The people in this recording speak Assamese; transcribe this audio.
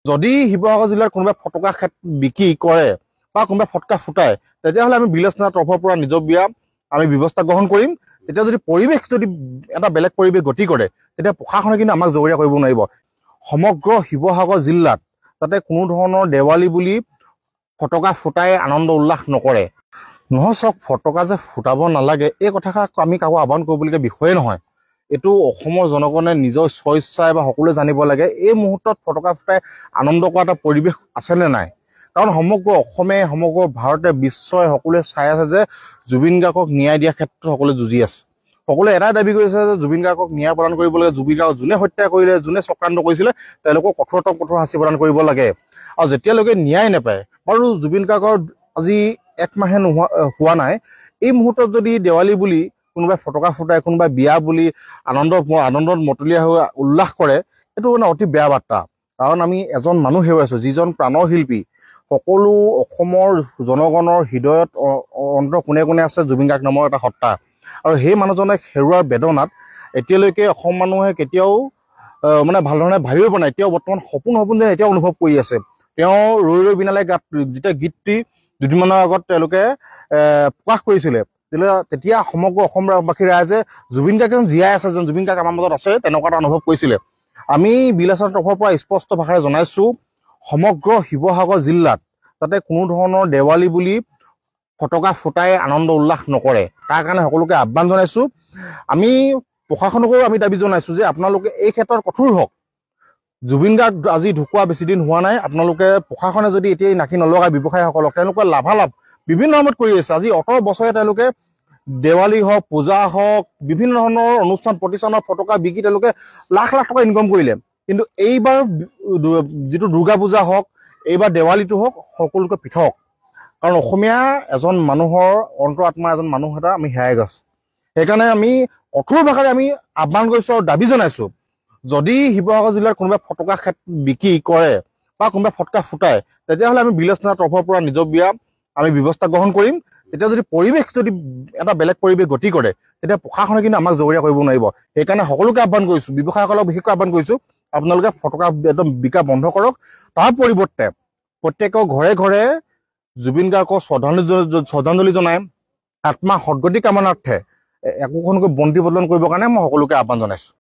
যদি শিৱসাগৰ জিলাৰ কোনোবাই ফটকা বিক্ৰী কৰে বা কোনোবাই ফটকা ফুটায় তেতিয়াহ'লে আমি বিলেজ থানাৰ তৰফৰ পৰা নিজাববীয়া আমি ব্যৱস্থা গ্ৰহণ কৰিম। তেতিয়া যদি পৰিৱেশ যদি এটা বেলেগ পৰিৱেশ গতি কৰে তেতিয়া প্ৰশাসনে কিন্তু আমাক জগৰীয়া কৰিব নোৱাৰিব। সমগ্ৰ শিৱসাগৰ জিলাত তাতে কোনো ধৰণৰ দেৱালী বুলি ফটকা ফুটাই আনন্দ উল্লাস নকৰে। নহয় চাওক, ফটকা যে ফুটাব নালাগে এই কথা আমি কাকো আহ্বান কৰিবলগীয়া বিষয়ে নহয়। এইটো অসমৰ জনগণে নিজৰ স্বইচ্ছাই বা সকলোৱে জানিব লাগে এই মুহূৰ্তত ফটকা ফুটাই আনন্দ কৰা এটা পৰিৱেশ আছেনে নাই। কাৰণ সমগ্ৰ অসমে সমগ্ৰ ভাৰতে বিশ্বই সকলোৱে চাই আছে যে জুবিন গাৰ্গক ন্যায় দিয়াৰ ক্ষেত্ৰত সকলোৱে যুঁজি আছে। সকলোৱে এটাই দাবী কৰিছে যে জুবিন গাৰ্গক ন্যায় প্ৰদান কৰিব লাগে। জুবিন গাৰ্গক যোনে হত্যা কৰিলে, যোনে চক্ৰান্ত কৰিছিলে তেওঁলোকক কঠোৰতম কঠোৰ শাস্তি প্ৰদান কৰিব লাগে। আৰু যেতিয়ালৈকে ন্যায় নাপায়, বাৰু জুবিন গাৰ্গৰ আজি 1 মাহে হোৱা নাই, এই মুহূৰ্তত যদি দেৱালী বুলি কোনোবাই ফটকা ফুটাই, কোনোবাই বিয়া বুলি আনন্দত মতলীয়া হৈ উল্লাস কৰে, এইটো মানে অতি বেয়া বাৰ্তা। কাৰণ আমি এজন মানুহ হেৰুৱাইছোঁ যিজন প্ৰাণৰ শিল্পী। সকলো অসমৰ জনগণৰ হৃদয়ত অন্তৰ কোণে কোণে আছে জুবিন গাৰ্গ নামৰ এটা সত্তা। আৰু সেই মানুহজনে হেৰুৱাৰ বেদনাত এতিয়ালৈকে অসম মানুহে কেতিয়াও মানে ভাল ধৰণে ভাবিব পৰা নাই। এতিয়াও বৰ্তমান সপোন যেন এতিয়াও অনুভৱ কৰি আছে। তেওঁ ৰৈ ৰৈ বিনালে যেতিয়া গীতটি দুদিনমানৰ আগত তেওঁলোকে প্ৰকাশ কৰিছিলে, তেতিয়া সমগ্ৰ অসমবাসী ৰাইজে জুবিন গাৰ্গ যেন জীয়াই আছে, যেন জুবিন গাৰ্গ আমাৰ মাজত আছে, তেনেকুৱা এটা অনুভৱ কৰিছিলে। আমি বিলাসৰ তৰফৰ পৰা স্পষ্ট ভাষাৰে জনাইছোঁ, সমগ্ৰ শিৱসাগৰ জিলাত তাতে কোনো ধৰণৰ দেৱালী বুলি ফটকা ফুটাই আনন্দ উল্লাস নকৰে। তাৰ কাৰণে সকলোকে আহ্বান জনাইছোঁ। আমি প্ৰশাসনকো আমি দাবী জনাইছোঁ যে আপোনালোকে এই ক্ষেত্ৰত কঠোৰ হওক। জুবিন গাৰ্গ আজি ঢুকুৱা বেছি দিন হোৱা নাই। আপোনালোকে প্ৰশাসনে যদি এতিয়াই নাকি নলগায় ব্যৱসায়ীসকলক, তেওঁলোকে লাভালাভ বিভিন্ন সময়ত কৰি আছে। আজি 18 বছৰে তেওঁলোকে দেৱালী হওক, পূজা হওক, বিভিন্ন ধৰণৰ অনুষ্ঠান প্ৰতিষ্ঠানৰ ফটকা বিকি তেওঁলোকে লাখ লাখ টকা ইনকাম কৰিলে। কিন্তু এইবাৰ যিটো দুৰ্গা পূজা হওক, এইবাৰ দেৱালীটো হওক, সকলোকে পৃথক। কাৰণ অসমীয়া এজন মানুহৰ অন্তৰাত্মা এজন মানুহ এটা আমি হেৰাই গৈছোঁ। সেইকাৰণে আমি কঠোৰ ভাষাৰে আমি আহ্বান কৰিছোঁ আৰু দাবী জনাইছোঁ, যদি শিৱসাগৰ জিলাৰ কোনোবাই ফটকা বিক্ৰী কৰে বা কোনোবাই ফটকা ফুটায় তেতিয়াহ'লে আমি বিলেজ থানাৰ তৰফৰ পৰা নিজাববীয়া আমি ব্যৱস্থা গ্ৰহণ কৰিম। তেতিয়া যদি পৰিৱেশ যদি এটা বেলেগ পৰিৱেশ গতি কৰে তেতিয়া প্ৰশাসনে কিন্তু আমাক জগৰীয়া কৰিব নোৱাৰিব। সেইকাৰণে সকলোকে আহ্বান কৰিছোঁ, ব্যৱসায়ীসকলক বিশেষকৈ আহ্বান কৰিছোঁ, আপোনালোকে ফটকা একদম বিকা বন্ধ কৰক। তাৰ পৰিৱৰ্তে প্ৰত্যেকৰ ঘৰে ঘৰে জুবিন গাৰ্গক শ্ৰদ্ধাঞ্জলি জনাই আত্মা সদগতি কামনাৰ্থে একোখনকৈ বন্তি প্ৰদান কৰিবৰ কাৰণে মই সকলোকে আহ্বান জনাইছোঁ।